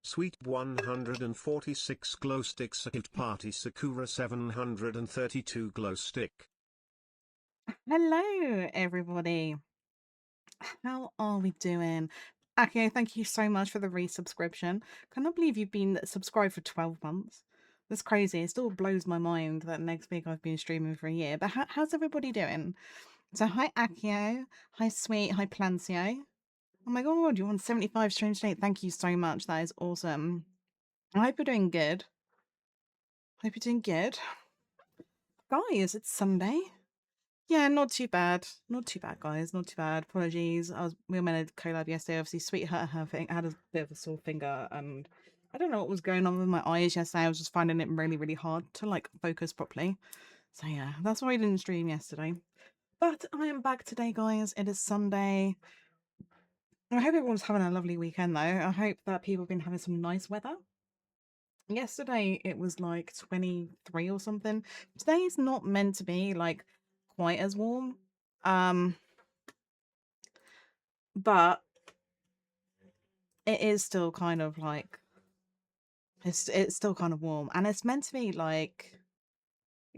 Sweet 146 glow sticks. Hit party Sakura 732 glow stick. Hello, everybody. How are we doing? Akio, thank you so much for the resubscription. Cannot believe you've been subscribed for 12 months. That's crazy. It still blows my mind that next week I've been streaming for a year. But how's everybody doing? So, hi, Akio. Hi, Sweet. Hi, Plancio. Oh my god, you're on 75 streams today. Thank you so much. That is awesome. I hope you're doing good. Hope you're doing good. Guys, it's Sunday. Yeah, not too bad. Not too bad, guys. Not too bad. Apologies. We were meant to collab yesterday. Obviously, Sweetheart had a bit of a sore finger, and I don't know what was going on with my eyes yesterday. I was just finding it really, really hard to like focus properly. So yeah, that's why I didn't stream yesterday. But I am back today, guys. It is Sunday. I hope everyone's having a lovely weekend, though. I hope that people have been having some nice weather. Yesterday it was like 23 or something. Today's not meant to be like quite as warm. But it is still kind of like it's still kind of warm, and it's meant to be like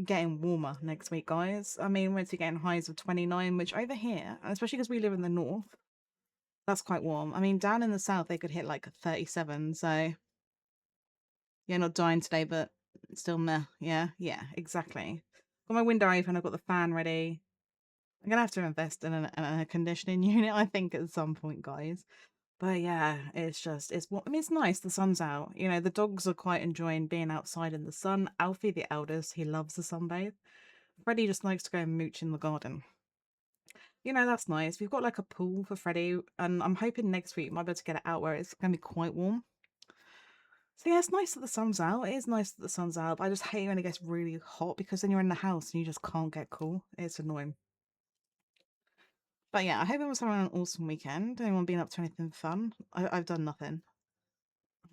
getting warmer next week, guys. I mean, we're meant to be getting highs of 29, which over here, especially because we live in the north, that's quite warm. I mean, down in the south they could hit like 37. So yeah, not dying today, but still meh. Yeah, exactly. Got my window open. I've got the fan ready. I'm gonna have to invest in a conditioning unit, I think, at some point, guys. But yeah, it's what I mean, it's nice. The sun's out. You know, the dogs are quite enjoying being outside in the sun. Alfie, the eldest, he loves the sunbathe. Freddie just likes to go and mooch in the garden. You know, that's nice. We've got like a pool for Freddie, and I'm hoping next week we might be able to get it out where it's gonna be quite warm. So yeah, it's nice that the sun's out. It is nice that the sun's out, but I just hate when it gets really hot because then you're in the house and you just can't get cool. It's annoying. But yeah, I hope everyone's having an awesome weekend. Anyone been up to anything fun? I've done nothing.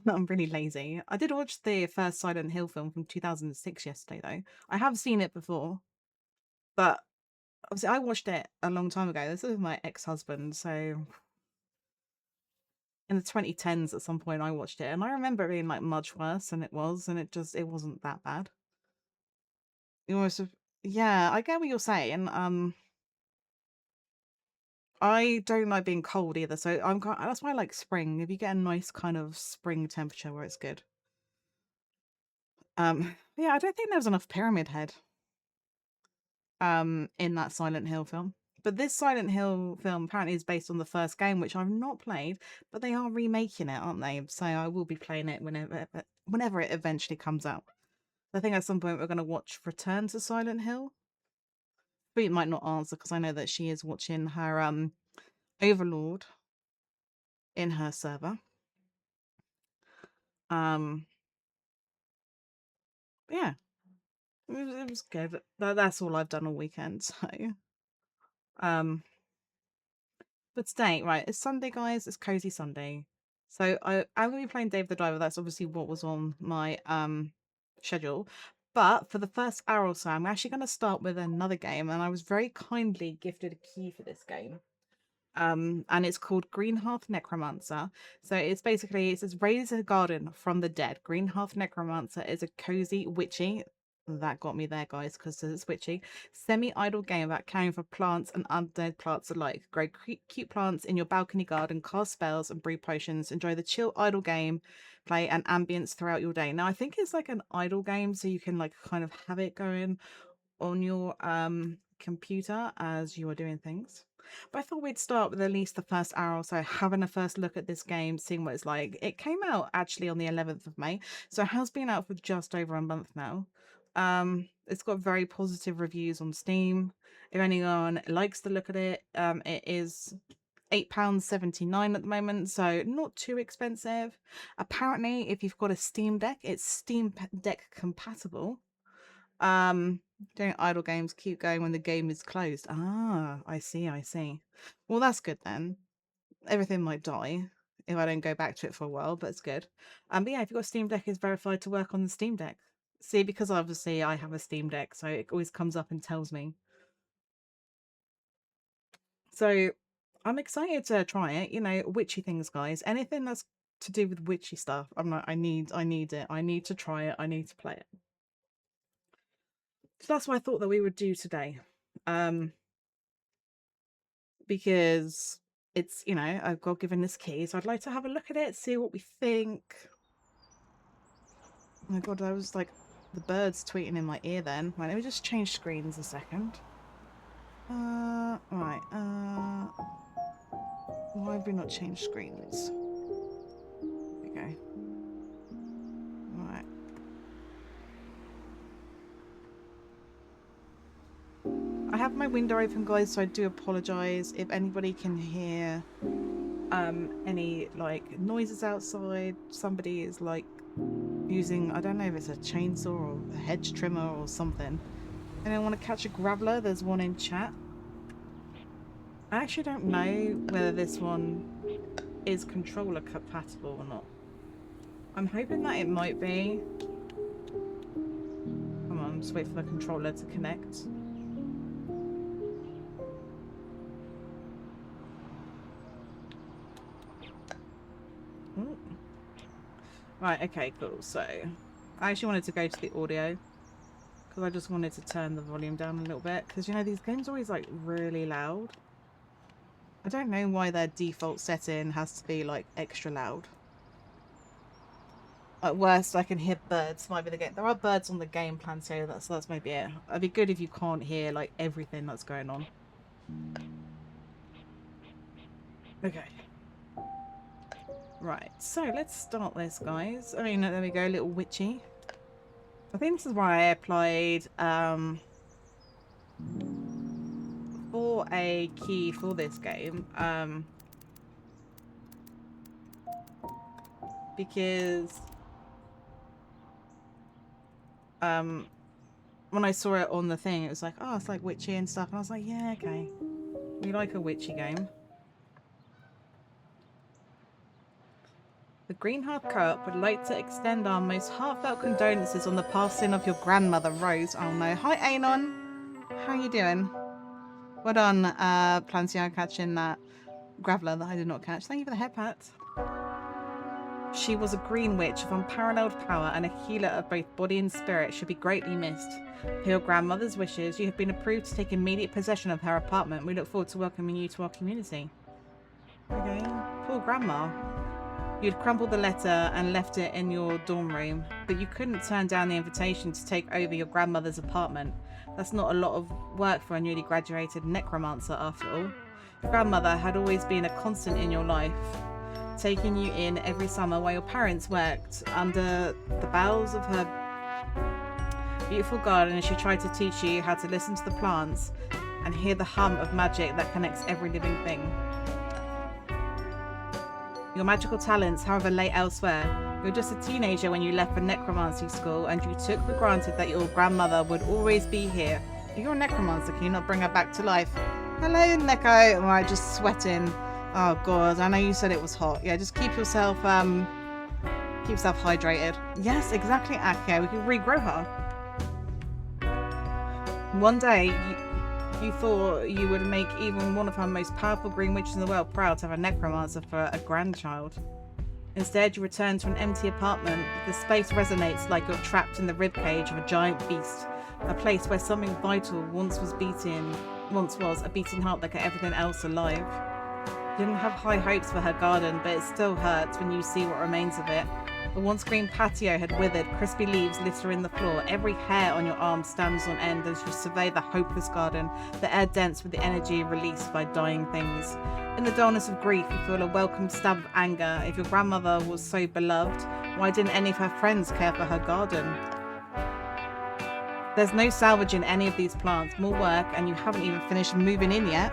I'm really lazy. I did watch the first Silent Hill film from 2006 yesterday, though. I have seen it before, but obviously I watched it a long time ago. This is my ex-husband, so in the 2010s at some point I watched it, and I remember it being like much worse than it was, and it wasn't that bad. You almost have, yeah, I get what you're saying. I don't like being cold either, so that's why I like spring. If you get a nice kind of spring temperature where it's good. Yeah, I don't think there was enough Pyramid Head in that Silent Hill film. But this Silent Hill film apparently is based on the first game, which I've not played, but they are remaking it, aren't they? So I will be playing it whenever it eventually comes out. I think at some point we're going to watch Return to Silent Hill. But it might not answer because I know that she is watching her Overlord in her server. Yeah, it was good. That's all I've done all weekend. So um but today, right, it's Sunday, guys. It's Cozy Sunday. So I'm gonna be playing Dave the Diver. That's obviously what was on my schedule. But for the first hour or so, I'm actually gonna start with another game, and I was very kindly gifted a key for this game. And it's called Greenhearth Necromancer. So it says raise a garden from the dead. Greenhearth Necromancer is a cozy witchy. That got me there, guys, because it's witchy. Semi-idle game about caring for plants and undead plants alike. Grow cute plants in your balcony garden, cast spells and brew potions. Enjoy the chill idle game play and ambience throughout your day. Now I think it's like an idle game, so you can like kind of have it going on your computer as you are doing things. But I thought we'd start with at least the first hour or so, having a first look at this game, seeing what it's like. It came out actually on the 11th of May, so it has been out for just over a month now. It's got very positive reviews on Steam. If anyone likes to look at it, it is £8.79 at the moment, so not too expensive. Apparently, if you've got a Steam Deck, it's Steam Deck compatible. Don't idle games keep going when the game is closed. Ah, I see. Well, that's good then. Everything might die if I don't go back to it for a while, but it's good. But yeah, if you've got Steam Deck, it's verified to work on the Steam Deck. See, because obviously I have a Steam Deck, so it always comes up and tells me. So I'm excited to try it. You know, witchy things, guys. Anything that's to do with witchy stuff. I'm like, I need it. I need to try it. I need to play it. So that's what I thought that we would do today. Because it's, you know, I've got given this key, so I'd like to have a look at it, see what we think. Oh my god, I was like the birds tweeting in my ear then. Right, let me just change screens a second. Right, why have we not changed screens? There we go. Right. I have my window open, guys, so I do apologise if anybody can hear any like noises outside. Somebody is like using, I don't know if it's a chainsaw or a hedge trimmer or something. And I want to catch a graveler. There's one in chat. I actually don't know whether this one is controller compatible or not. I'm hoping that it might be. Come on, just wait for the controller to connect. Ooh. Right, okay, cool. So, I actually wanted to go to the audio because I just wanted to turn the volume down a little bit because, you know, these games are always like really loud. I don't know why their default setting has to be like extra loud. At worst, I can hear birds. Might be the game. There are birds on the game plan, so that's maybe it. It'd be good if you can't hear like everything that's going on. Okay. Right. So let's start this, guys. I mean, there we go. Little witchy. I think this is why I applied for a key for this game. Because when I saw it on the thing, it was like, oh, it's like witchy and stuff. And I was like, yeah, okay. We like a witchy game. The Greenhearth Co-op would like to extend our most heartfelt condolences on the passing of your grandmother, Rose. Oh no. Hi, Anon. How you doing? Well done, Plancio, catching that graveler that I did not catch. Thank you for the head pat. She was a green witch of unparalleled power and a healer of both body and spirit. Should be greatly missed. Per your grandmother's wishes, you have been approved to take immediate possession of her apartment. We look forward to welcoming you to our community. Okay. Poor grandma. You'd crumpled the letter and left it in your dorm room, but you couldn't turn down the invitation to take over your grandmother's apartment. That's not a lot of work for a newly graduated necromancer, after all. Your grandmother had always been a constant in your life, taking you in every summer while your parents worked under the boughs of her beautiful garden, and she tried to teach you how to listen to the plants and hear the hum of magic that connects every living thing. Your magical talents, however, lay elsewhere. You were just a teenager when you left for necromancy school, and you took for granted that your grandmother would always be here. If you're a necromancer, can you not bring her back to life? Hello, Neko. Alright, just sweating. Oh god, I know you said it was hot. Yeah, just keep yourself hydrated. Yes, exactly, Akio. We can regrow her. One day, you thought you would make even one of her most powerful green witches in the world proud to have a necromancer for a grandchild. Instead, you return to an empty apartment. The space resonates like you're trapped in the ribcage of a giant beast. A place where something vital once was a beating heart that kept everything else alive. You didn't have high hopes for her garden, but it still hurts when you see what remains of it. The once green patio had withered, crispy leaves littering the floor. Every hair on your arm stands on end as you survey the hopeless garden, the air dense with the energy released by dying things. In the dullness of grief, you feel a welcome stab of anger. If your grandmother was so beloved, why didn't any of her friends care for her garden? There's no salvaging any of these plants. More work, and you haven't even finished moving in yet.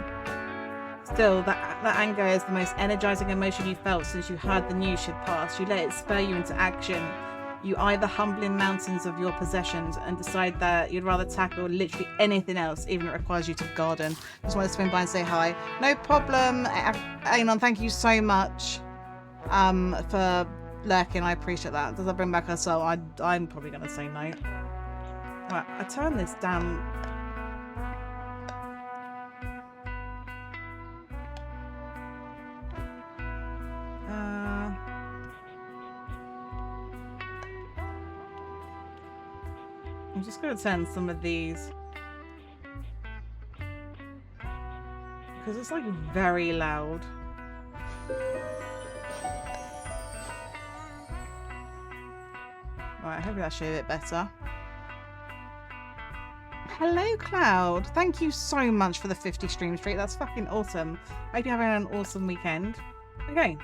Still, that anger is the most energizing emotion you felt since you heard the news she'd passed. You let it spur you into action. You eye the humbling mountains of your possessions and decide that you'd rather tackle literally anything else, even if it requires you to garden. Just want to swing by and say hi. No problem. Anon, thank you so much for lurking. I appreciate that. Does that bring back her soul? I'm probably going to say no. Right, I turn this down. I'm just going to turn some of these. Because it's like very loud. Right, hopefully that should be a bit better. Hello, Cloud. Thank you so much for the 50 stream streak. That's fucking awesome. I hope you're having an awesome weekend. Okay.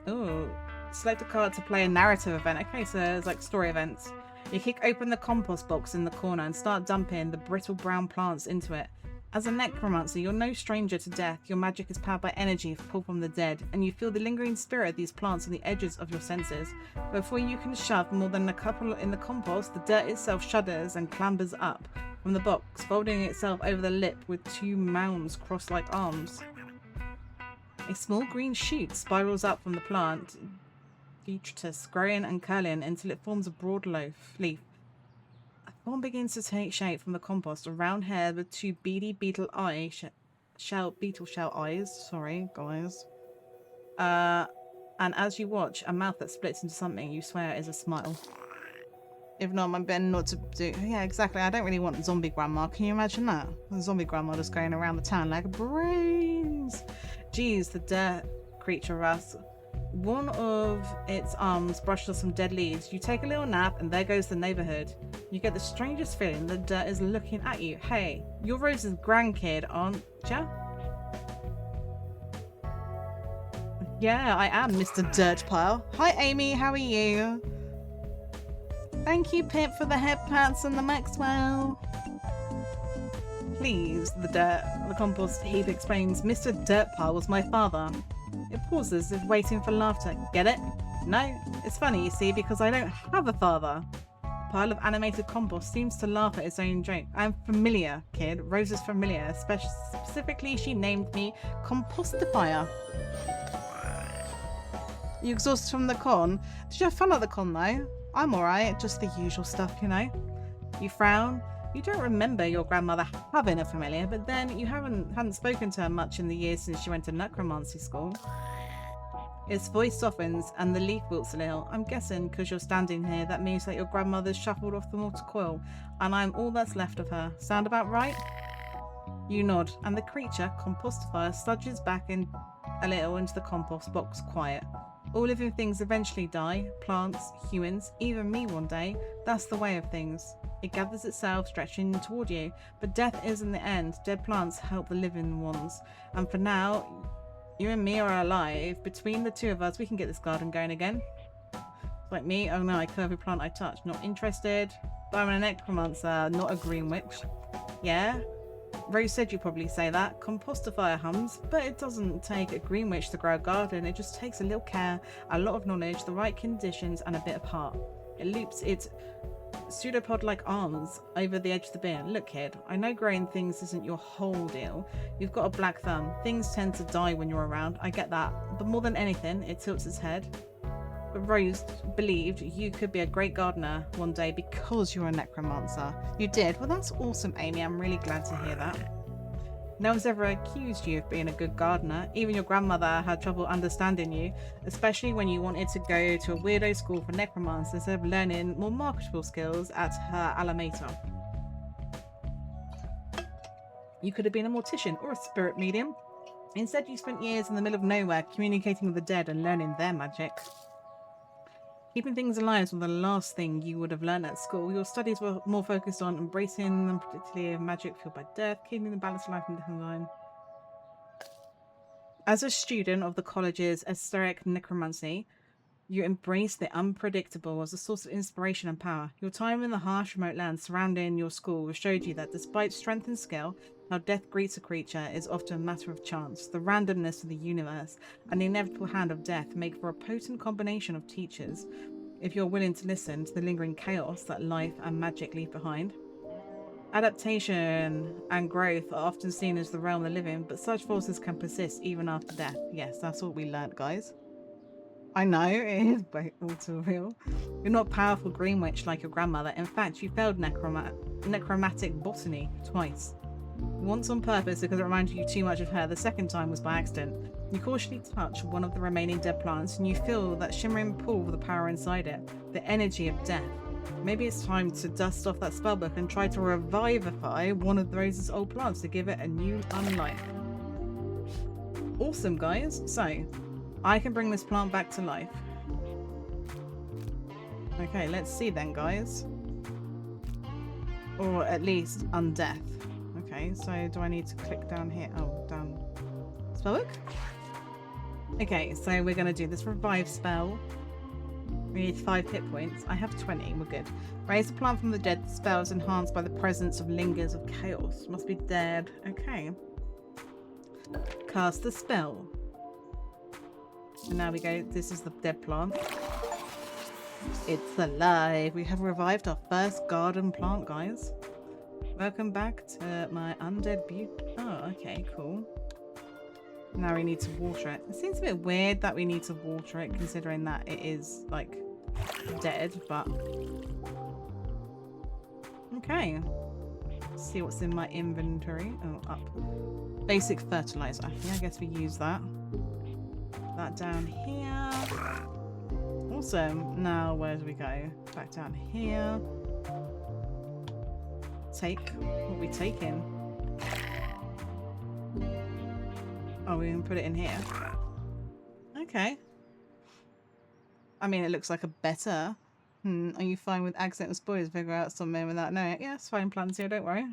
Oh, select a card to play a narrative event. Okay, so there's like story events. You kick open the compost box in the corner and start dumping the brittle brown plants into it. As a necromancer, you're no stranger to death. Your magic is powered by energy pulled from the dead, and you feel the lingering spirit of these plants on the edges of your senses. Before you can shove more than a couple in the compost, the dirt itself shudders and clambers up from the box, folding itself over the lip with two mounds crossed like arms. A small green shoot spirals up from the plant, detritus, growing and curling until it forms a broad leaf. A form begins to take shape from the compost, a round hair with two beady beetle shell eyes. Sorry, guys. And as you watch, a mouth that splits into something you swear is a smile. If not, I'm better not to do. Yeah, exactly. I don't really want zombie grandma. Can you imagine that? The zombie grandma just going around the town like brains. Jeez, the dirt creature rusks. One of its arms brushes off some dead leaves. You take a little nap, and there goes the neighborhood. You get the strangest feeling the dirt is looking at you. Hey, you're Rose's grandkid, aren't ya? Yeah, I am, Mr. Dirtpile. Hi, Amy. How are you? Thank you, Pip, for the head pats and the Maxwell. Please, the compost heap explains. Mr. Dirtpile was my father. It pauses, as if waiting for laughter. Get it? No, it's funny, you see, because I don't have a father. The pile of animated compost seems to laugh at its own joke. I'm familiar, kid. Rose is familiar. Specifically, she named me Compostifier. You exhausted from the con? Did you have fun at the con, though? I'm alright, just the usual stuff, you know. You frown. You don't remember your grandmother having a familiar, but then you hadn't spoken to her much in the years since she went to necromancy school. Its voice softens and the leaf wilts a little. I'm guessing because you're standing here, that means that your grandmother's shuffled off the mortal coil, and I'm all that's left of her. Sound about right? You nod, and the creature, Compostifier, sludges back in a little into the compost box, quiet. All living things eventually die. Plants, humans, even me one day. That's the way of things. It gathers itself, stretching toward you. But death isn't the end. Dead plants help the living ones. And for now, you and me are alive. Between the two of us, we can get this garden going again. Like me, oh no, I kill every plant I touch. Not interested. But I'm a necromancer, not a green witch. Yeah? Rose said you'd probably say that. Compostifier hums, but it doesn't take a green witch to grow a garden. It just takes a little care, a lot of knowledge, the right conditions, and a bit of heart. It loops its pseudopod-like arms over the edge of the bin. Look, kid, I know growing things isn't your whole deal. You've got a black thumb. Things tend to die when you're around. I get that. But more than anything, it tilts its head. But Rose believed you could be a great gardener one day because you're a necromancer. You did? Well, that's awesome, Amy. I'm really glad to hear that. No one's ever accused you of being a good gardener. Even your grandmother had trouble understanding you, especially when you wanted to go to a weirdo school for necromancers instead of learning more marketable skills at her alma mater. You could have been a mortician or a spirit medium. Instead, you spent years in the middle of nowhere communicating with the dead and learning their magic. Keeping things alive was the last thing you would have learned at school. Your studies were more focused on embracing the unpredictability of magic fueled by death, keeping the balance of life in the line. As a student of the college's esoteric necromancy, you embrace the unpredictable as a source of inspiration and power. Your time in the harsh remote lands surrounding your school showed you that despite strength and skill, how death greets a creature is often a matter of chance. The randomness of the universe and the inevitable hand of death make for a potent combination of teachers, if you're willing to listen to the lingering chaos that life and magic leave behind. Adaptation and growth are often seen as the realm of the living, but such forces can persist even after death. Yes, that's what we learnt, guys. I know, it is all too real. You're not a powerful green witch like your grandmother. In fact, you failed necromantic botany twice. Once on purpose because it reminded you too much of her. The second time was by accident. You cautiously touch one of the remaining dead plants and you feel that shimmering pool of the power inside it, the energy of death. Maybe it's time to dust off that spellbook and try to revivify one of Rose's old plants to give it a new unlife. Awesome, guys. So, I can bring this plant back to life. Okay, let's see then, guys. Or at least undeath. Okay, so do I need to click down here? Oh, down. Spellbook? Okay, so we're going to do this revive spell. We need 5 hit points. I have 20. We're good. Raise a plant from the dead. The spell is enhanced by the presence of lingers of chaos. Must be dead. Okay. Cast the spell. And now we go. This is the dead plant. It's alive. We have revived our first garden plant, guys. Welcome back to my undead beauty. Oh, okay, cool. Now we need to water it. It seems a bit weird that we need to water it, considering that it is, like, dead, but... Okay. Let's see what's in my inventory. Oh, up. Basic fertilizer. Yeah, I guess we use that. That down here. Awesome. Now, where do we go? Back down here. Take. What are we taking? Oh, we can put it in here. Okay. I mean, it looks like a better. Are you fine with accidental spoilers? Figure out something without knowing it. Yeah, it's fine, plants here, don't worry.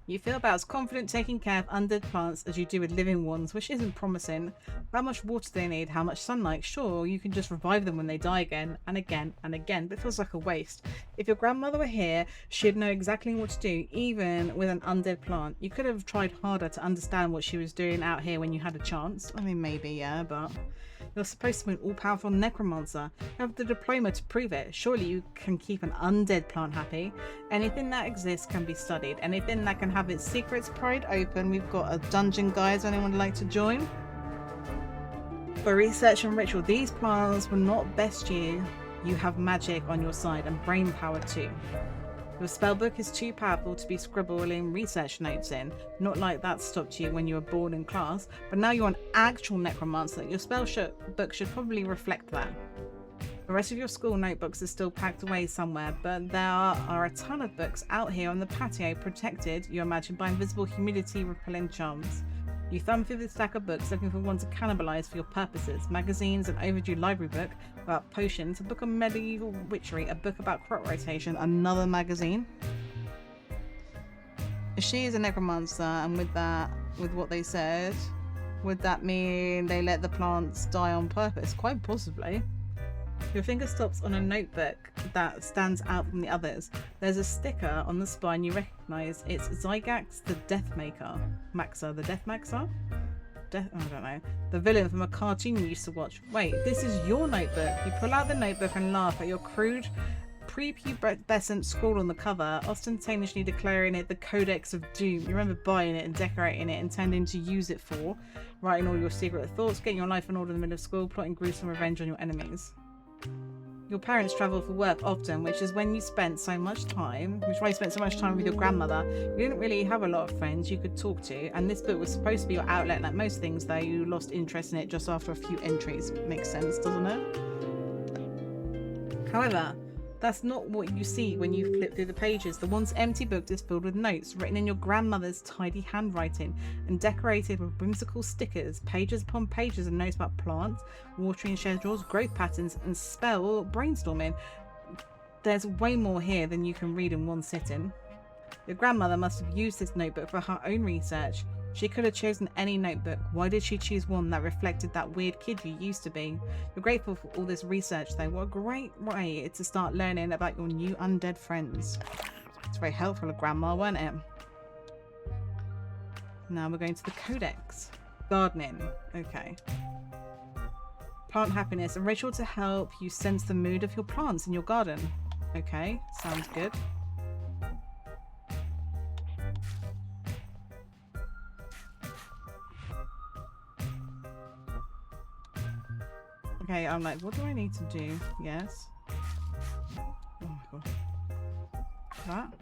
You feel about as confident taking care of undead plants as you do with living ones, which isn't promising. How much water do they need? How much sunlight? Sure, you can just revive them when they die again and again and again, but it feels like a waste. If your grandmother were here, she'd know exactly what to do, even with an undead plant. You could have tried harder to understand what she was doing out here when you had a chance. I mean, maybe, yeah, but... You're supposed to be an all-powerful necromancer. You have the diploma to prove it. Surely you can keep an undead plant happy. Anything that exists can be studied. Anything that can have its secrets pried open. We've got a dungeon, guys. Anyone would like to join? For research and ritual, these plants will not best you. You have magic on your side and brain power too. Your spellbook is too powerful to be scribbling research notes in. Not like that stopped you when you were born in class, but now you're an actual necromancer. Your book should probably reflect that. The rest of your school notebooks are still packed away somewhere, but there are a ton of books out here on the patio protected, you imagine, by invisible humidity repelling charms. You thumb through the stack of books looking for one to cannibalize for your purposes. Magazines, an overdue library book about potions, a book of medieval witchery, a book about crop rotation, another magazine. If she is a necromancer, and with what they said, would that mean they let the plants die on purpose? Quite possibly. Your finger stops on a notebook that stands out from the others. There's a sticker on the spine you recognise. It's Zygax the Death Maker. Maxer, the Death Maxer? I don't know. The villain from a cartoon you used to watch. Wait, this is your notebook. You pull out the notebook and laugh at your crude, prepubescent scrawl on the cover, ostentatiously declaring it the Codex of Doom. You remember buying it and decorating it, intending to use it for writing all your secret thoughts, getting your life in order in the middle of school, plotting gruesome revenge on your enemies. Your parents travel for work often, which is why you spent so much time with your grandmother. You didn't really have a lot of friends you could talk to, and this book was supposed to be your outlet. Like most things, though, you lost interest in it just after a few entries. Makes sense, doesn't it? However, that's not what you see when you flip through the pages. The once empty book is filled with notes written in your grandmother's tidy handwriting and decorated with whimsical stickers, pages upon pages of notes about plants, watering schedules, growth patterns, and spell brainstorming. There's way more here than you can read in one sitting. Your grandmother must have used this notebook for her own research. She could have chosen any notebook. Why did she choose one that reflected that weird kid you used to be? You're grateful for all this research, though. What a great way to start learning about your new undead friends. It's very helpful, Grandma, wasn't it? Now we're going to the Codex. Gardening. Okay. Plant happiness. A ritual to help you sense the mood of your plants in your garden. Okay, sounds good. Okay, I'm like, what do I need to do? Yes. Oh my god. That.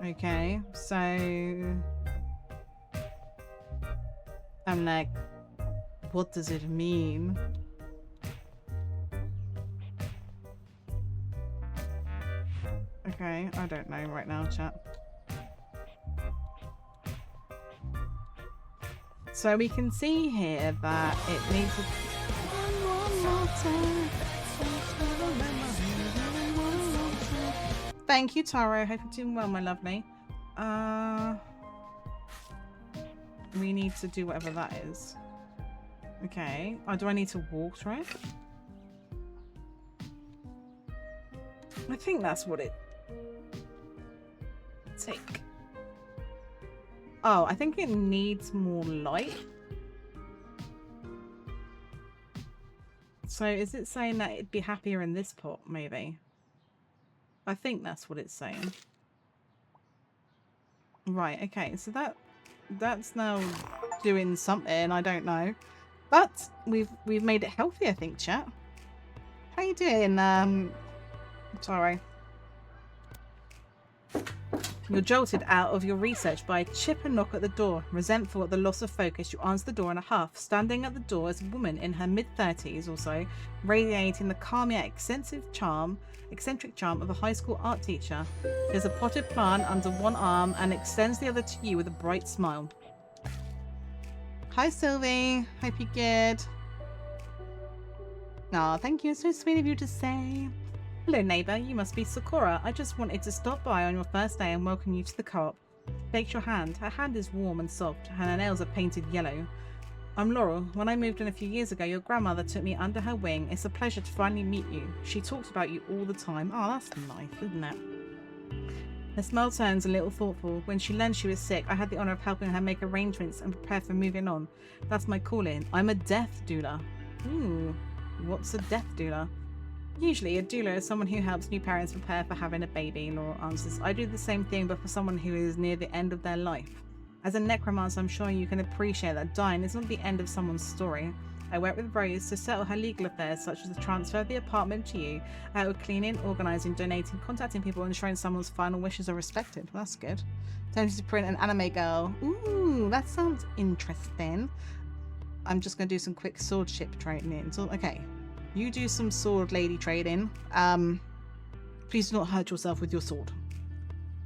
Okay, so I'm like, what does it mean? Okay, I don't know right now, chat. So we can see here that it needs a... Thank you, Taro. Hope you're doing well, my lovely. We need to do whatever that is. Okay. Oh, do I need to water it? I think that's what it... Take. Oh, I think it needs more light. So is it saying that it'd be happier in this pot, maybe? I think that's what it's saying. Right, okay, so that's now doing something, I don't know. But we've made it healthy, I think, chat. How you doing, sorry. You're jolted out of your research by a chip and knock at the door. Resentful at the loss of focus, you answer the door in a huff. Standing at the door is a woman in her mid-30s or so, radiating the calm yet eccentric charm of a high school art teacher. She has a potted plant under one arm and extends the other to you with a bright smile. Hi, Sylvie. Hope you're good. Aw, thank you. It's so sweet of you to say. Hello, neighbour. You must be Sakura. I just wanted to stop by on your first day and welcome you to the co-op. Shakes your hand. Her hand is warm and soft, and her nails are painted yellow. I'm Laurel. When I moved in a few years ago, your grandmother took me under her wing. It's a pleasure to finally meet you. She talks about you all the time. Oh, that's nice, isn't it? Her smile turns a little thoughtful. When she learned she was sick, I had the honour of helping her make arrangements and prepare for moving on. That's my calling. I'm a death doula. Ooh, what's a death doula? Usually, a doula is someone who helps new parents prepare for having a baby, Laurel answers. I do the same thing, but for someone who is near the end of their life. As a necromancer, I'm sure you can appreciate that dying is not the end of someone's story. I work with Rose to settle her legal affairs, such as the transfer of the apartment to you, cleaning, organising, donating, contacting people, and ensuring someone's final wishes are respected. Well, that's good. Time to print an anime girl. Ooh, that sounds interesting. I'm just going to do some quick swordship training. So, okay. You do some sword lady trading. Please do not hurt yourself with your sword.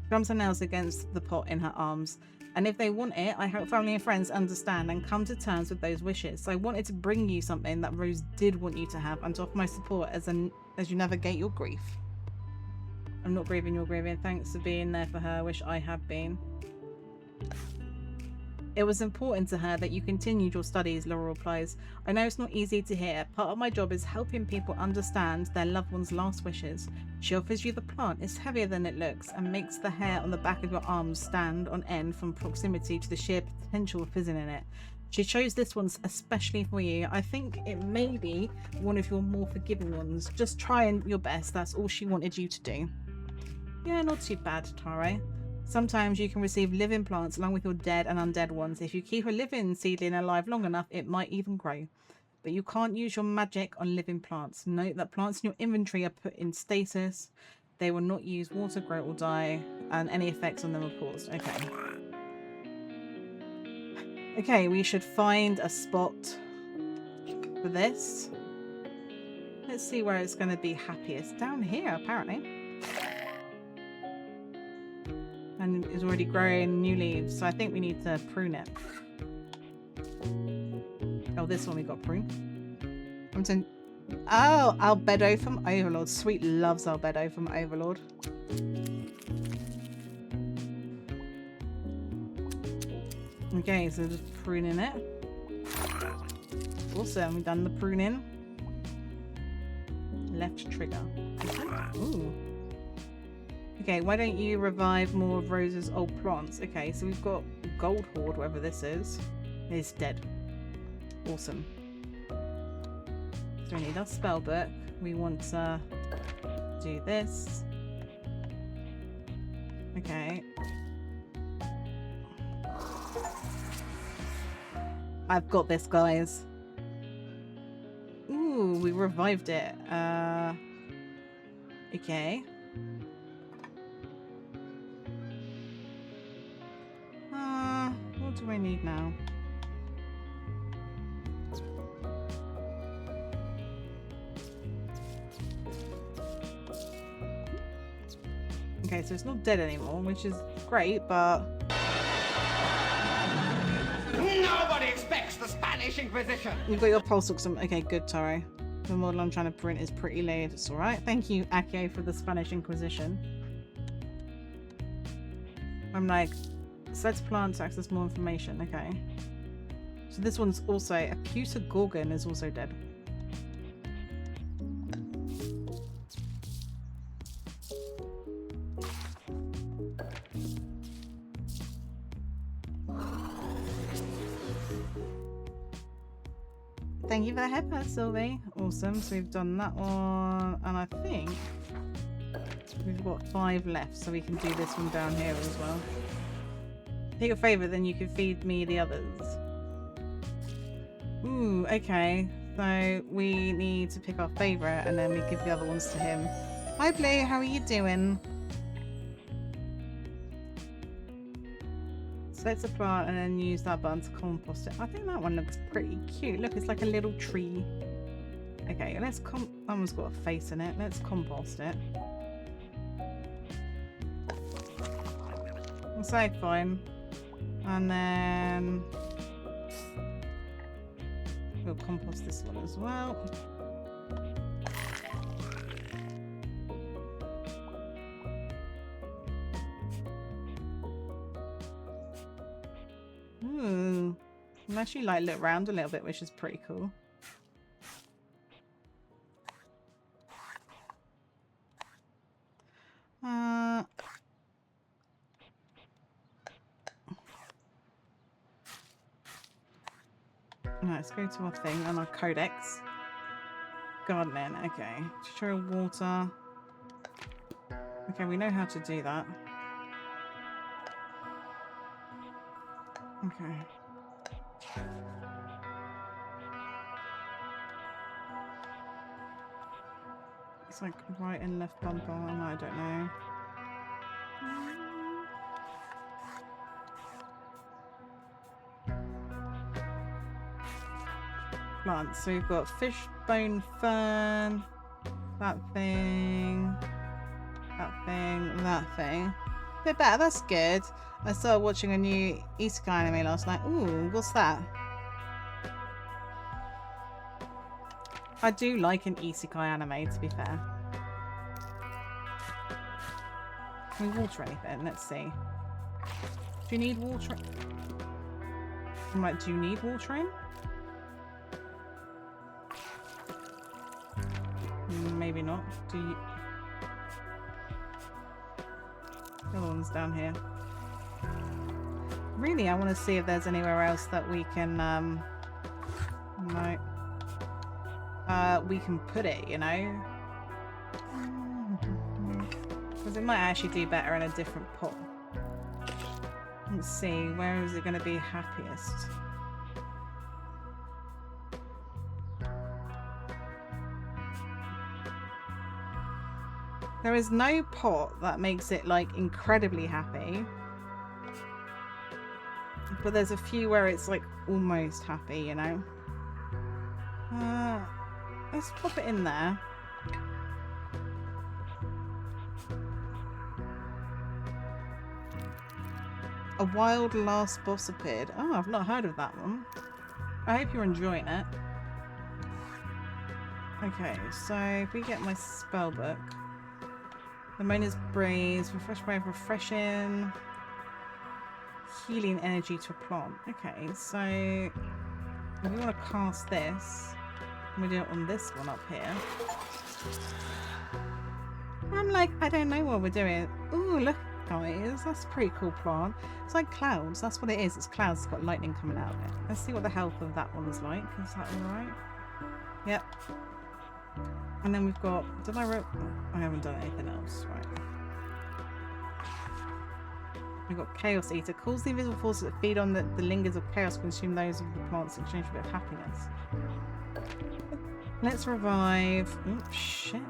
Drums her nails against the pot in her arms. And if they want it, I hope family and friends understand and come to terms with those wishes. So I wanted to bring you something that Rose did want you to have and to offer my support as you navigate your grief. I'm not grieving, you're grieving. Thanks for being there for her. I wish I had been. It was important to her that you continued your studies, Laura replies. I know it's not easy to hear. Part of my job is helping people understand their loved one's last wishes. She offers you the plant. It's heavier than it looks and makes the hair on the back of your arms stand on end from proximity to the sheer potential of fizzing in it. She chose this one especially for you. I think it may be one of your more forgiving ones. Just trying your best. That's all she wanted you to do. Yeah, not too bad, Taro. Sometimes you can receive living plants along with your dead and undead ones. If you keep a living seedling alive long enough, it might even grow. But you can't use your magic on living plants. Note that plants in your inventory are put in stasis. They will not use water, grow, or die, and any effects on them are paused. Okay. Okay, we should find a spot for this. Let's see where it's going to be happiest. Down here, apparently. And it's already growing new leaves, so I think we need to prune it. Oh, this one we got pruned. I'm saying, oh, Albedo from Overlord. Sweet loves Albedo from Overlord. Okay, so just pruning it. Awesome, we've done the pruning. Left trigger. Ooh. Okay, why don't you revive more of Rose's old plants? Okay, so we've got Gold Horde, whatever this is. It's dead. Awesome. So we need our spell book. We want to do this. Okay. I've got this, guys. Ooh, we revived it. Okay. do I need now? Okay, so it's not dead anymore, which is great, but... Nobody expects the Spanish Inquisition! You've got your pulse oxygen. Okay, good, Taro. The model I'm trying to print is pretty late. It's alright. Thank you, Ake, for the Spanish Inquisition. I'm like, select plant to access more information. Okay. So this one's also... Acuta Gorgon is also dead. Thank you for the headpad, Sylvie. Awesome. So we've done that one. And I think we've got 5 left. So we can do this one down here as well. Pick a favourite, then you can feed me the others. Ooh, okay. So we need to pick our favourite and then we give the other ones to him. Hi Blue, how are you doing? Select a plant and then use that button to compost it. I think that one looks pretty cute. Look, it's like a little tree. Okay, let's that one's got a face in it. Let's compost it. That's so fine. And then we'll compost this one as well. Ooh. I'm actually like look around a little bit, which is pretty cool. Let's go to our thing on our codex. Gardening, okay. Tutorial water. Okay, we know how to do that. Okay. It's like right and left bumper, and I don't know. Plants. So we've got fishbone fern, that thing, that thing. Bit better, that's good. I started watching a new isekai anime last night. Ooh, what's that? I do like an isekai anime, to be fair. Can we water anything? Let's see. Do you need water? I'm like, do you need watering? Maybe not. Do you? The other one's down here. Really, I want to see if there's anywhere else that we can, no. We can put it, you know? Because it might actually do better in a different pot. Let's see, where is it going to be happiest? There is no pot that makes it, like, incredibly happy. But there's a few where it's, like, almost happy, you know? Let's pop it in there. A wild last boss appeared. Oh, I've not heard of that one. I hope you're enjoying it. Okay, so if we get my spell book. Lemonia's Breeze, refresh wave, refreshing, healing energy to a plant. Okay, so if we want to cast this, we do it on this one up here. I'm like, I don't know what we're doing. Ooh, look, guys, that's a pretty cool plant. It's like clouds. That's what it is. It's clouds. It's got lightning coming out of it. Let's see what the health of that one's like. Is that all right? Yep. And then we've got, I haven't done anything else, right. We've got Chaos Eater. Calls the invisible forces that feed on the lingers of chaos, consume those of the plants in exchange for a bit of happiness. Let's revive, oops, shit,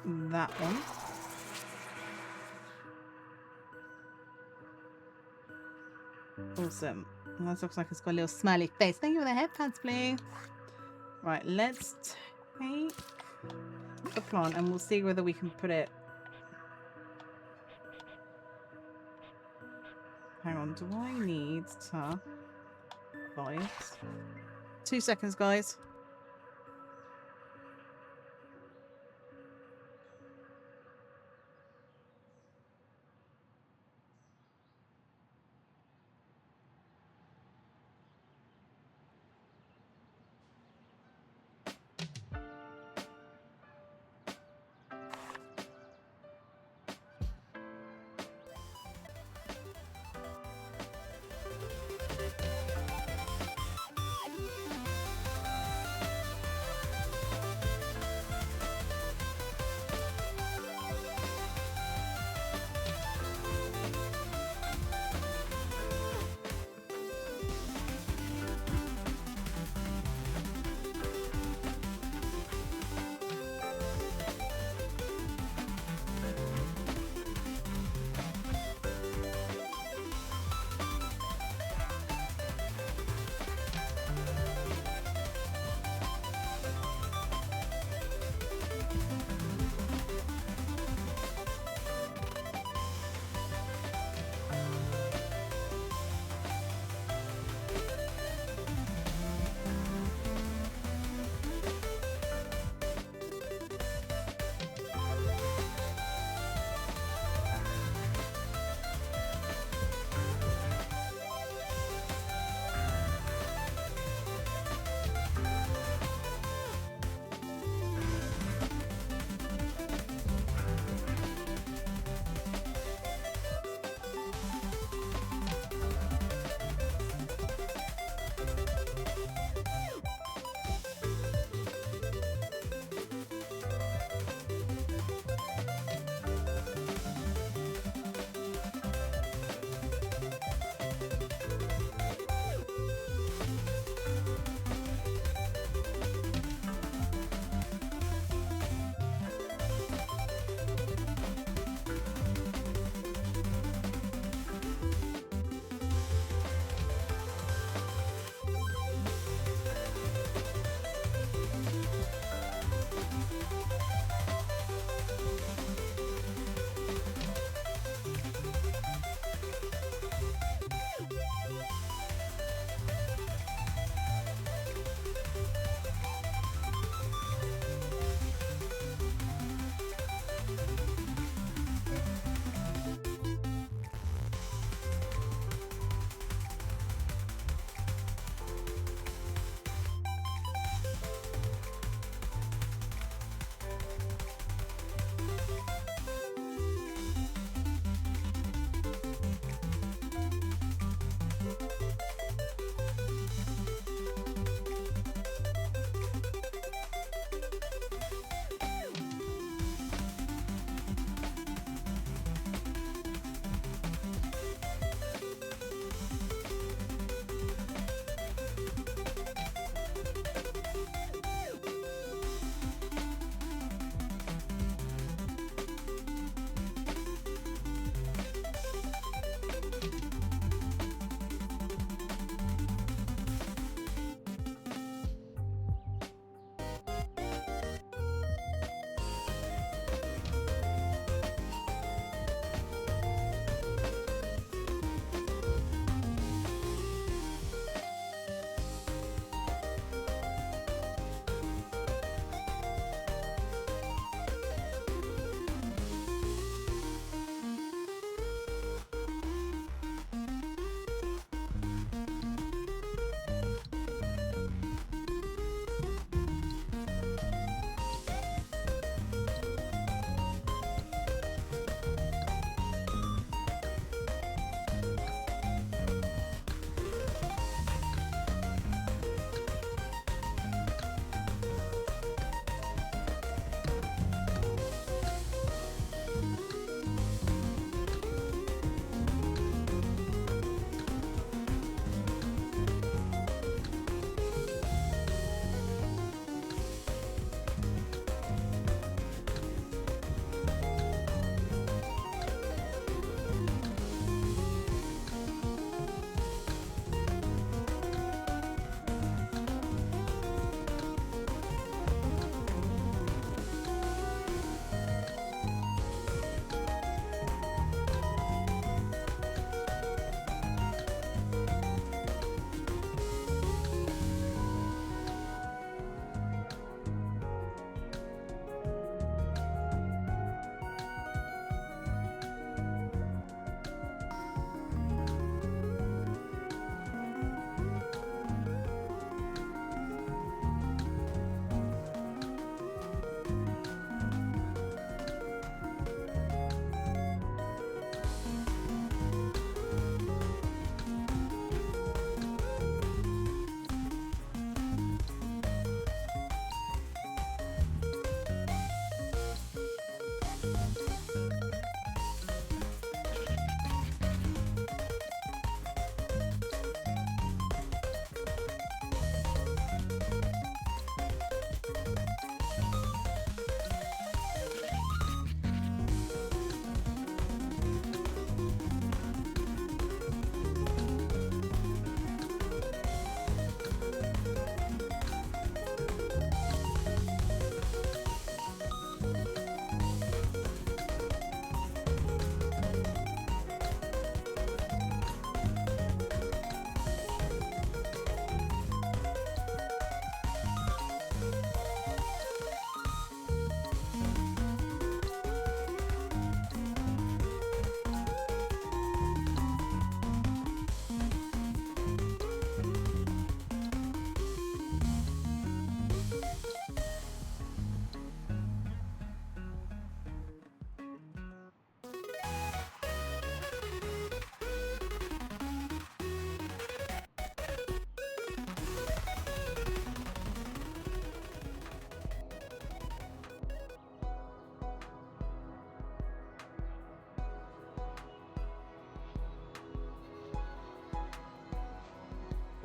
that one. Awesome. That looks like it's got a little smiley face. Thank you for the headpants, Blue. Right, let's take the plant and we'll see whether we can put it... Hang on, do I need to... Vibes? 2 seconds, guys.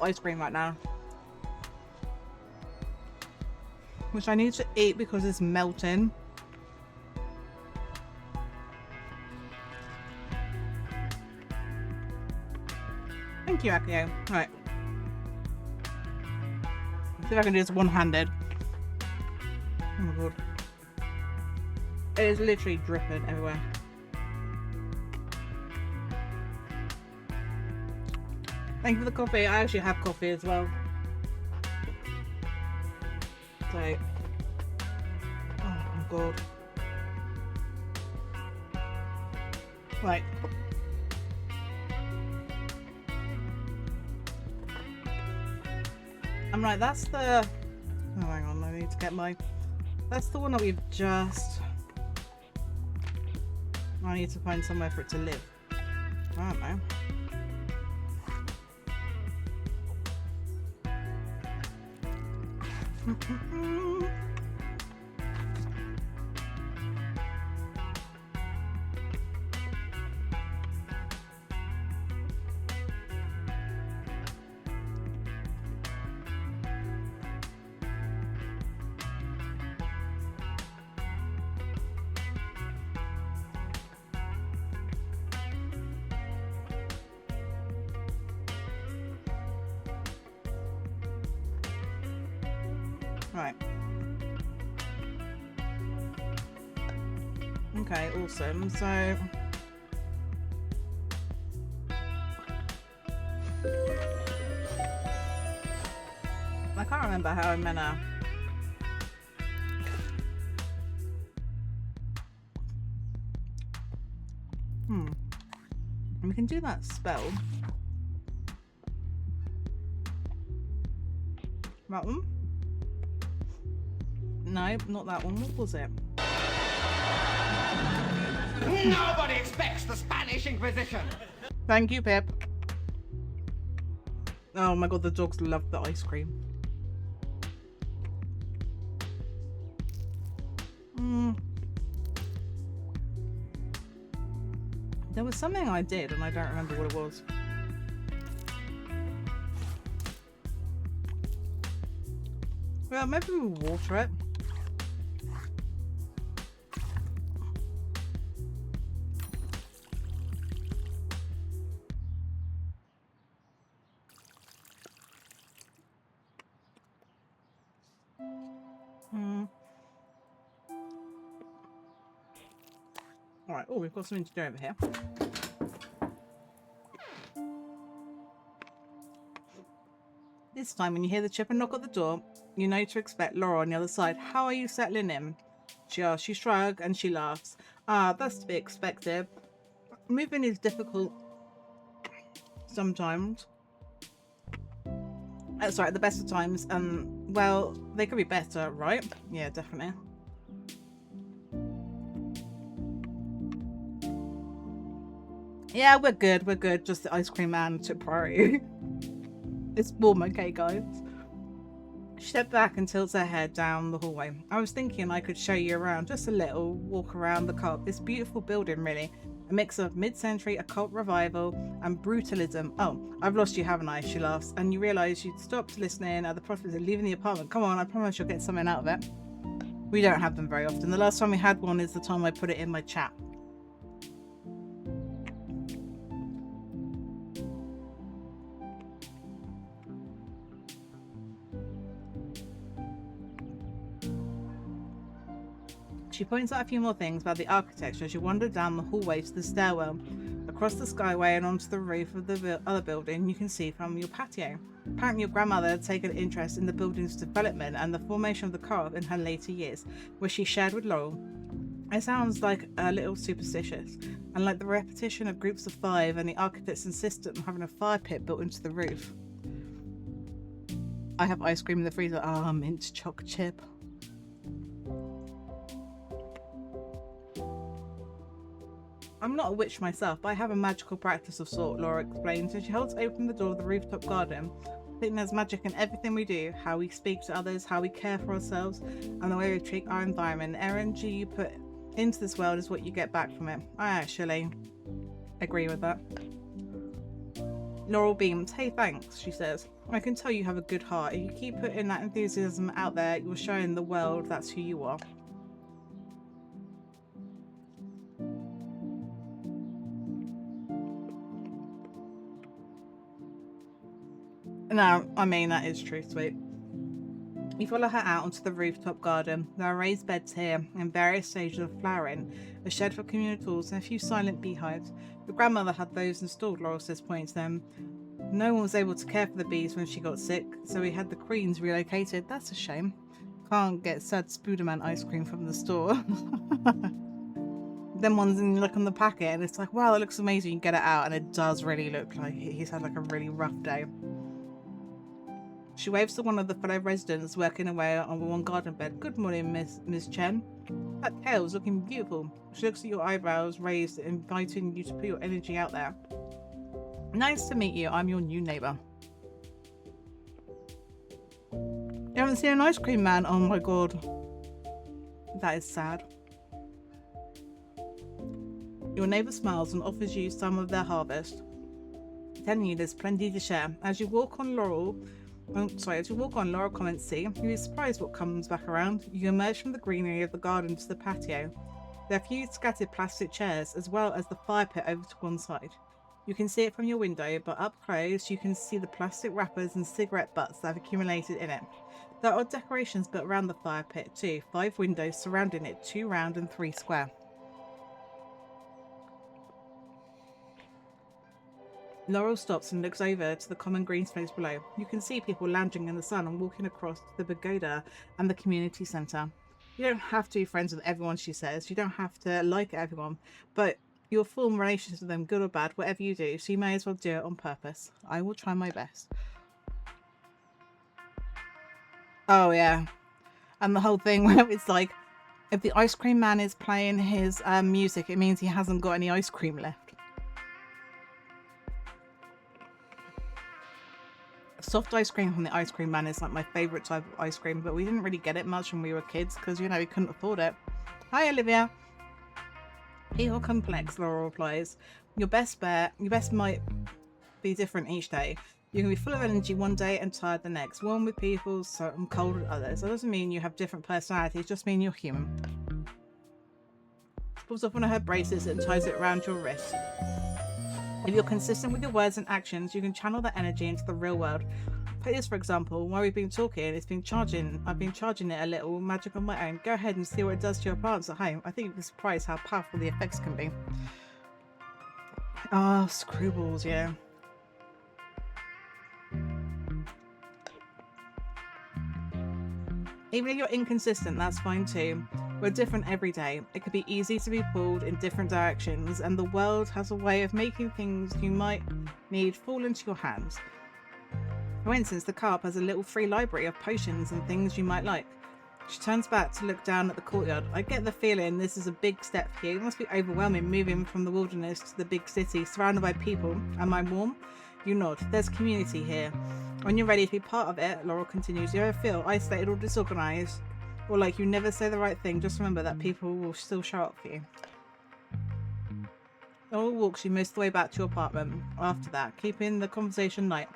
ice cream right now, which I need to eat because it's melting. Thank you, Akio. Right. See if I can do this one-handed. Oh my god. It is literally dripping everywhere. Thank you for the coffee. I actually have coffee as well. So, oh my god. Right. I'm right, that's the... Oh, hang on, I need to get my... That's the one that we've just... I need to find somewhere for it to live. I don't know. Right. Okay, awesome. So I can't remember how I'm gonna we can do that spell. That one? No, not that one. What was it? Nobody expects the Spanish Inquisition. Thank you, Pip. Oh my god, the dogs love the ice cream. There was something I did and I don't remember what it was. Well, maybe we'll water it. Alright, oh, we've got something to do over here. This time when you hear the chip and knock at the door, you know to expect Laura on the other side. How are you settling in? She asks. You shrug and she laughs. Ah, that's to be expected. Moving is difficult sometimes. Sorry, at the best of times. Well, they could be better, right? Yeah, definitely. Yeah, we're good. We're good. Just the ice cream man took priority. It's warm, okay, guys? She stepped back and tilts her head down the hallway. I was thinking I could show you around, just a little walk around the cult. This beautiful building, really. A mix of mid-century occult revival and brutalism. Oh, I've lost you, haven't I? She laughs. And you realise you'd stopped listening at the prospect of leaving the apartment. Come on, I promise you'll get something out of it. We don't have them very often. The last time we had one is the time I put it in my chat. She points out a few more things about the architecture as you wander down the hallway to the stairwell. Across the skyway and onto the roof of the other building you can see from your patio. Apparently your grandmother had taken an interest in the building's development and the formation of the cult in her later years, which she shared with Laurel. It sounds like a little superstitious, and like the repetition of groups of 5 and the architect's insistence on having a fire pit built into the roof. I have ice cream in the freezer. Ah, mint choc chip. I'm not a witch myself, but I have a magical practice of sort, Laura explains, and she holds open the door of the rooftop garden. I think there's magic in everything we do, how we speak to others, how we care for ourselves, and the way we treat our environment. The energy you put into this world is what you get back from it. I actually agree with that. Laurel beams. Hey, thanks, she says. I can tell you have a good heart. If you keep putting that enthusiasm out there, you're showing the world that's who you are. No, I mean, that is true, sweet. You follow her out onto the rooftop garden. There are raised beds here in various stages of flowering, a shed for communal tools, and a few silent beehives. Your grandmother had those installed, Laurel says, pointing to them. No one was able to care for the bees when she got sick, so we had the queens relocated. That's a shame. Can't get sad Spooderman ice cream from the store. Then ones and you look on the packet and it's like, wow, it looks amazing. You get it out and it does really look like he's had like a really rough day. She waves to one of the fellow residents working away on one garden bed. Good morning, Miss Chen. That tail's looking beautiful. She looks at your eyebrows raised, inviting you to put your energy out there. Nice to meet you. I'm your new neighbour. You haven't seen an ice cream man? Oh my god. That is sad. Your neighbour smiles and offers you some of their harvest, telling you there's plenty to share. As you walk on, Laurel comments, see, you'll be surprised what comes back around. You emerge from the greenery of the garden to the patio. There are a few scattered plastic chairs, as well as the fire pit over to one side. You can see it from your window, but up close you can see the plastic wrappers and cigarette butts that have accumulated in it. There are decorations built around the fire pit too, 5 windows surrounding it, 2 round and 3 square. Laurel stops and looks over to the common green space below. You can see people lounging in the sun and walking across the pagoda and the community centre. You don't have to be friends with everyone, she says. You don't have to like everyone, but you'll form relationships with them, good or bad, whatever you do, so you may as well do it on purpose. I will try my best. Oh, yeah. And the whole thing where it's like, if the ice cream man is playing his music, it means he hasn't got any ice cream left. Soft ice cream from the ice cream man is like my favourite type of ice cream, but we didn't really get it much when we were kids because, you know, we couldn't afford it. Hi, Olivia. People complex, Laura replies. Your best might be different each day. You can be full of energy one day and tired the next. Warm with people, so I'm cold with others. That doesn't mean you have different personalities, just mean you're human. Pulls off one of her bracelets and ties it around your wrist. If you're consistent with your words and actions, you can channel that energy into the real world. Take this for example, while we've been talking, I've been charging it a little magic on my own. Go ahead and see what it does to your plants at home. I think you'd be surprised how powerful the effects can be. Ah, screwballs, yeah. Even if you're inconsistent, that's fine too. We're different every day. It could be easy to be pulled in different directions, and the world has a way of making things you might need fall into your hands. For instance, the carp has a little free library of potions and things you might like. She turns back to look down at the courtyard. I get the feeling this is a big step for you. It must be overwhelming moving from the wilderness to the big city, surrounded by people. Am I warm? You nod. There's community here. When you're ready to be part of it, Laurel continues, you ever feel isolated or disorganized? Or like you never say the right thing, just remember that people will still show up for you. Laurel walks you most of the way back to your apartment after that, keeping the conversation light.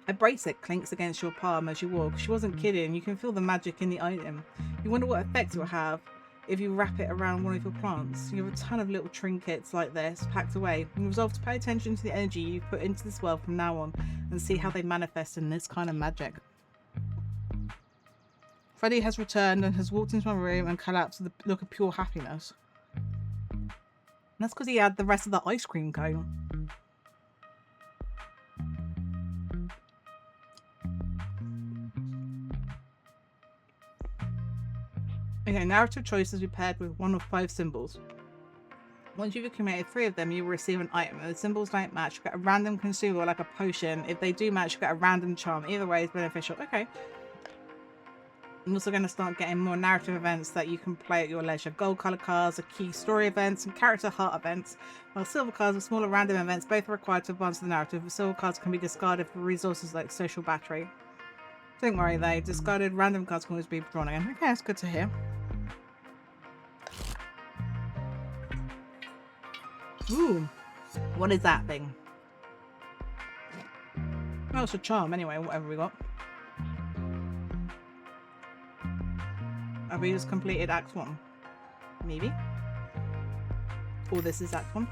A bracelet clinks against your palm as you walk. She wasn't kidding, you can feel the magic in the item. You wonder what effect it will have if you wrap it around one of your plants. You have a ton of little trinkets like this packed away. You resolve to pay attention to the energy you put into this world from now on and see how they manifest in this kind of magic. Freddie has returned and has walked into my room and collapsed with a look of pure happiness. And that's because he had the rest of the ice cream cone. Okay, narrative choices be paired with one of 5 symbols. Once you've accumulated 3 of them, you will receive an item. If the symbols don't match, you get a random consumable like a potion. If they do match, you get a random charm. Either way is beneficial. Okay. I'm also going to start getting more narrative events that you can play at your leisure. Gold colour cards are key story events and character heart events, while silver cards are smaller random events. Both are required to advance the narrative. The silver cards can be discarded for resources like social battery. Don't worry though, discarded random cards can always be drawn again. Okay, that's good to hear. Ooh, what is that thing? Oh, it's a charm anyway, whatever we got. Have we just completed Act 1? Maybe? Or this is Act 1?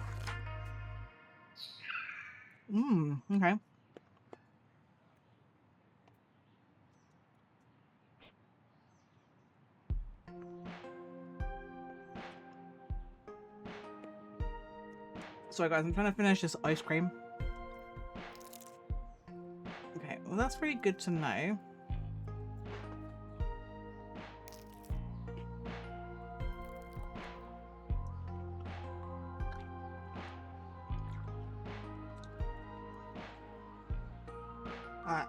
Okay. Sorry guys, I'm trying to finish this ice cream. Okay, well that's really good to know. Alright.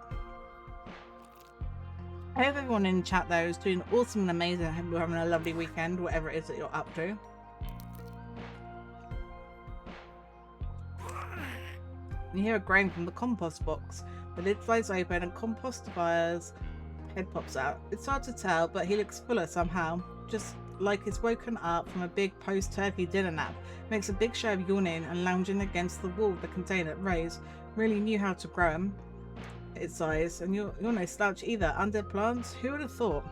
I hope everyone in chat though is doing awesome and amazing. I hope you're having a lovely weekend, whatever it is that you're up to. You hear a groan from the compost box. The lid flies open and Compostifier's head pops out. It's hard to tell, but he looks fuller somehow. Just like he's woken up from a big post-turkey dinner nap. Makes a big show of yawning and lounging against the wall of the container. Rose really knew how to grow him. Its size, and you're no slouch either. Under plants, who would have thought?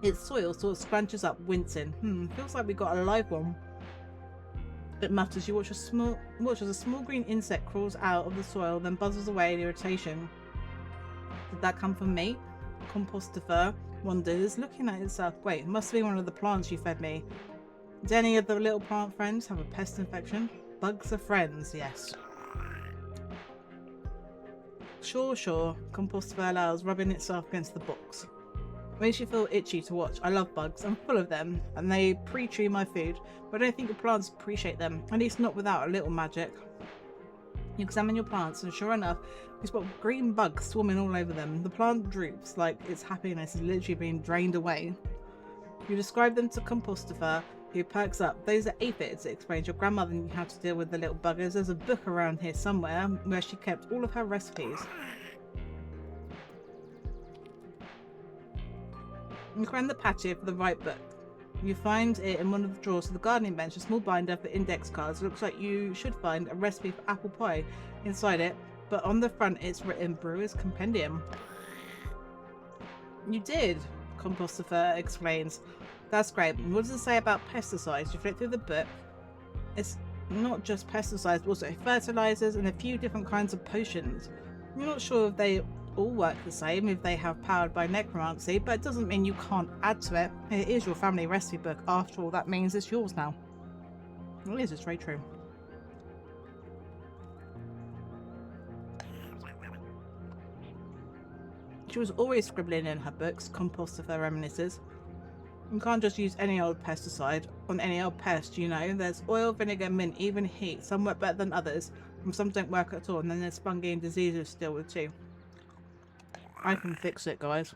Its soil sort of scrunches up, wincing. Feels like we got a live one. It mutters. You watch as a small green insect crawls out of the soil, then buzzes away in irritation. Did that come from me? Compostifer wonders, looking at itself. Wait, it must be one of the plants you fed me. Did any of the little plant friends have a pest infection? Bugs are friends, yes. Sure. Compostifer allows, rubbing itself against the box. Makes you feel itchy to watch. I love bugs. I'm full of them, and they pre-chew my food, but I don't think the plants appreciate them, at least not without a little magic. You examine your plants, and sure enough, you spot green bugs swarming all over them. The plant droops like its happiness is literally being drained away. You describe them to Compostifer, who perks up. Those are aphids, it explains. Your grandmother knew how to deal with the little buggers. There's a book around here somewhere where she kept all of her recipes. You find the patio for the right book. You find it in one of the drawers of the gardening bench, a small binder for index cards. It looks like you should find a recipe for apple pie inside it, but on the front it's written Brewer's Compendium. You did, Compostifer explains. That's great. What does it say about pesticides? You flip through the book. It's not just pesticides, but also fertilizers and a few different kinds of potions. You're not sure if they all work the same, if they have powered by necromancy, but it doesn't mean you can't add to it. It is your family recipe book. After all, that means it's yours now. It is, it's very true. She was always scribbling in her books, Compostifer reminisces. You can't just use any old pesticide on any old pest, you know. There's oil, vinegar, mint, even heat. Some work better than others, and some don't work at all. And then there's fungi and diseases to deal with too. I can fix it, guys.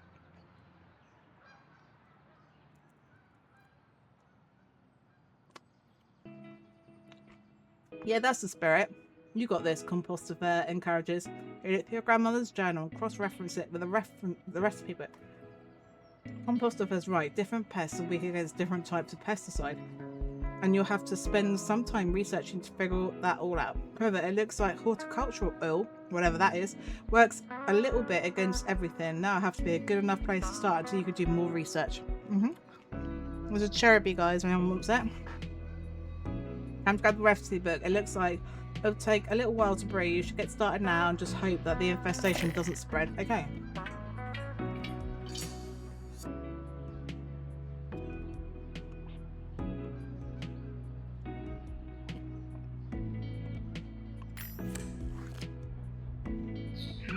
Yeah, that's the spirit. You got this, Compostifer encourages. Read it through your grandmother's journal, cross-reference it with the recipe book. Compostifer's right, different pests are weak against different types of pesticide, and you'll have to spend some time researching to figure that all out. However, it looks like horticultural oil, whatever that is, works a little bit against everything. Now I have to be a good enough place to start until you can do more research. There's a cherubie, guys, when anyone wants it. Time to grab the recipe book. It looks like it'll take a little while to brew. You should get started now and just hope that the infestation doesn't spread. Okay.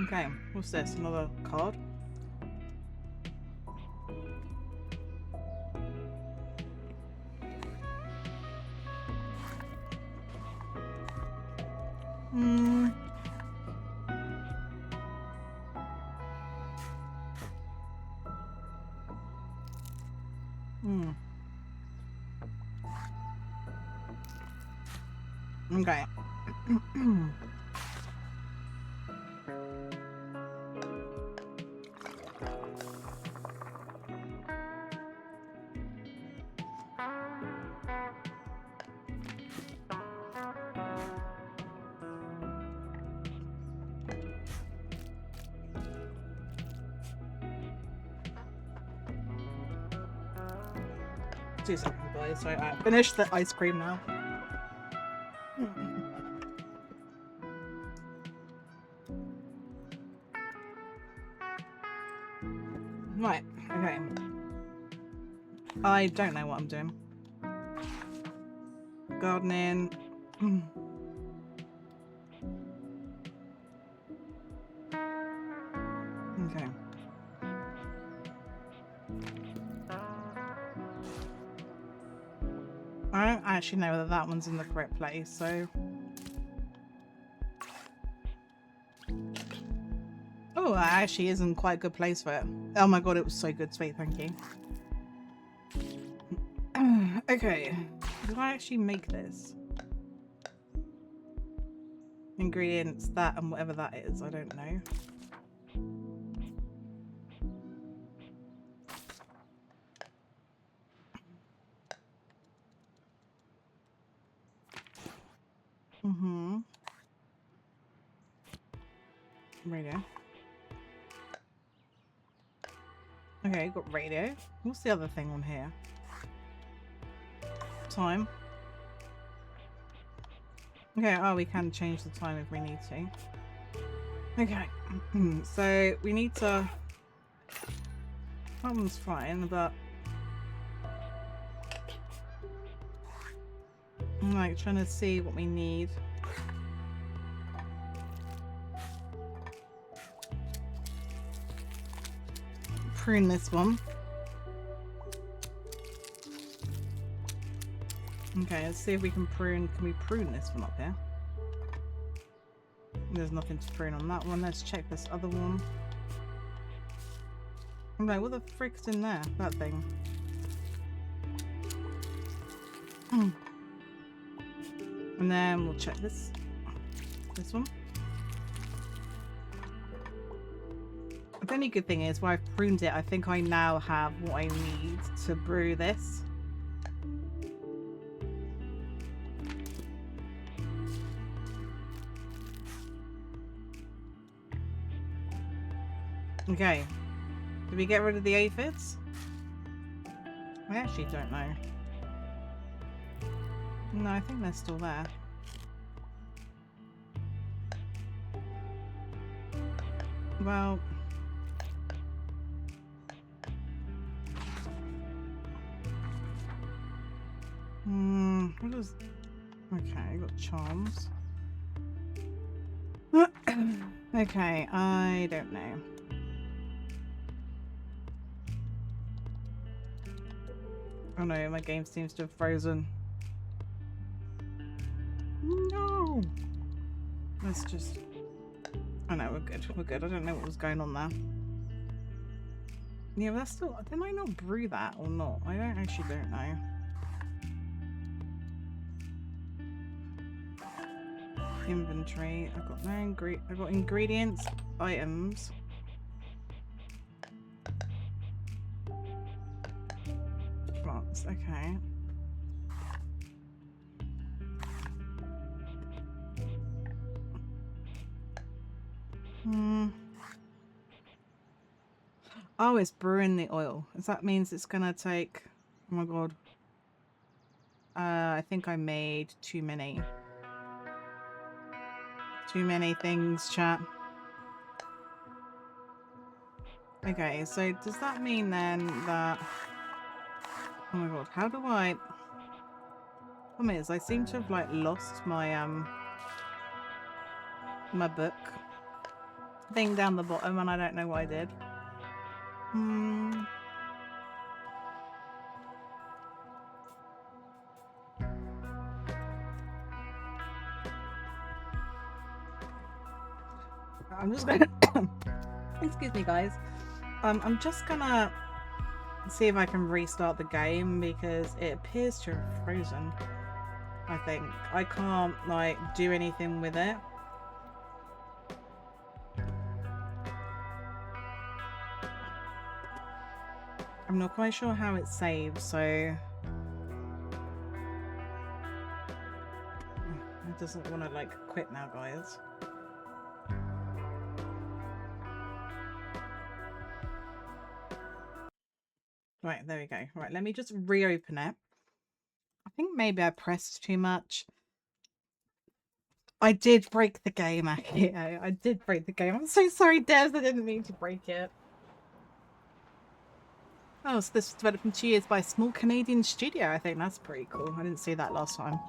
Okay, what's this? Another card? Okay. 2 seconds, guys. So I finished the ice cream now. Right, okay. I don't know what I'm doing. Gardening. Okay. I don't actually know whether that one's in the correct place, so... Oh, that actually is in quite a good place for it. Oh my god, it was so good, sweet, thank you. Okay, did I actually make this? Ingredients, that and whatever that is, I don't know. Radio. Okay, got radio. What's the other thing on here? Time. Okay, oh, we can change the time if we need to. Okay, so we need to... That one's fine, but... I'm like trying to see what we need. Prune this one. Okay, let's see if we can prune. Can we prune this one up here? There's nothing to prune on that one. Let's check this other one. I'm like, what the frick's in there? That thing. And then we'll check this one. The only good thing is, where I've pruned it, I think I now have what I need to brew this. Okay. Did we get rid of the aphids? I actually don't know. No, I think they're still there. Well... what is... Okay, I got charms. Okay, I don't know. Oh no, my game seems to have frozen. No! Let's just... Oh no, we're good. We're good. I don't know what was going on there. Yeah, but that's still... Didn't I not brew that or not? I don't know. Inventory. I've got no I've got ingredients, items. Plants, okay. Oh, it's brewing the oil. That means it's gonna take... Oh my god. I think I made too many. Too many things, chat. Okay, so does that mean then that... Oh my god, how do I... Problem is, I seem to have like lost my my book thing down the bottom, and I don't know what I did. I'm just gonna excuse me, guys. I'm just gonna see if I can restart the game because it appears to have frozen. I think I can't like do anything with it. I'm not quite sure how it saves, so it doesn't want to like quit now, guys. Right, there we go. Right, let me just reopen it. I think maybe I pressed too much. I did break the game, Akio. I did break the game. I'm so sorry, Devs. I didn't mean to break it. Oh, so this was developed in 2 years by a small Canadian studio. I think that's pretty cool. I didn't see that last time.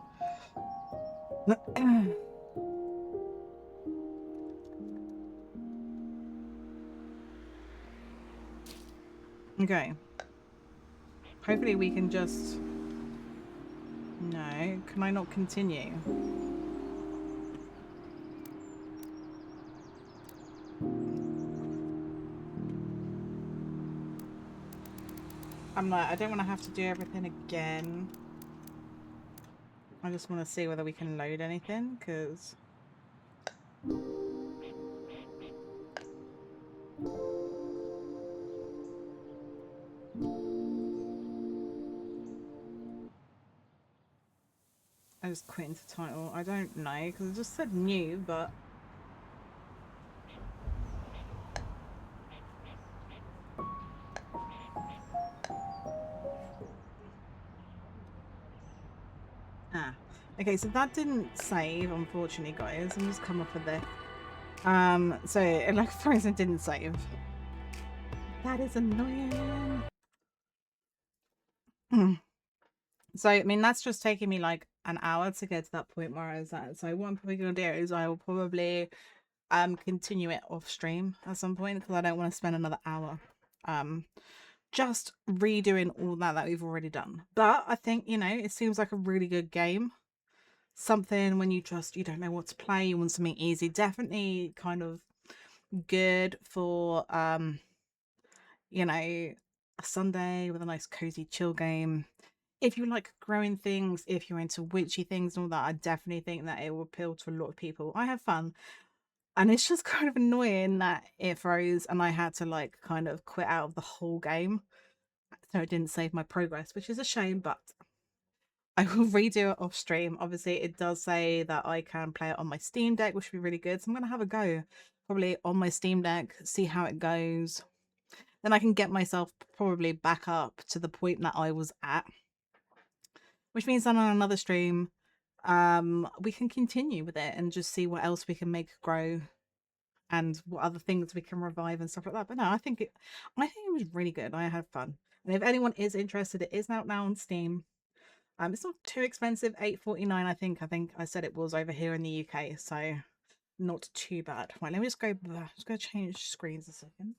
Okay. Hopefully we can just... No, can I not continue? I'm like, I don't want to have to do everything again. I just want to see whether we can load anything, because... I just quit into title. I don't know, because it just said new, but... Ah. Okay, so that didn't save, unfortunately, guys. I'm just come off of this. So, like, Frozen didn't save. That is annoying. So, I mean, that's just taking me like an hour to get to that point where I was at. So what I'm probably going to do is I will probably continue it off stream at some point, because I don't want to spend another hour just redoing all that we've already done. But I think, you know, it seems like a really good game. Something when you don't know what to play, you want something easy. Definitely kind of good for you know, a Sunday with a nice cozy chill game. If you like growing things, if you're into witchy things and all that, I definitely think that it will appeal to a lot of people. I have fun. And it's just kind of annoying that it froze and I had to like kind of quit out of the whole game. So it didn't save my progress, which is a shame, but I will redo it off stream. Obviously, it does say that I can play it on my Steam Deck, which would be really good. So I'm going to have a go probably on my Steam Deck, see how it goes. Then I can get myself probably back up to the point that I was at. Which means that on another stream, we can continue with it and just see what else we can make grow and what other things we can revive and stuff like that. But no, I think it was really good. I had fun. And if anyone is interested, it is out now on Steam. It's not too expensive, $8.49. I think I said it was over here in the UK, so not too bad. Right, let me just go change screens a second.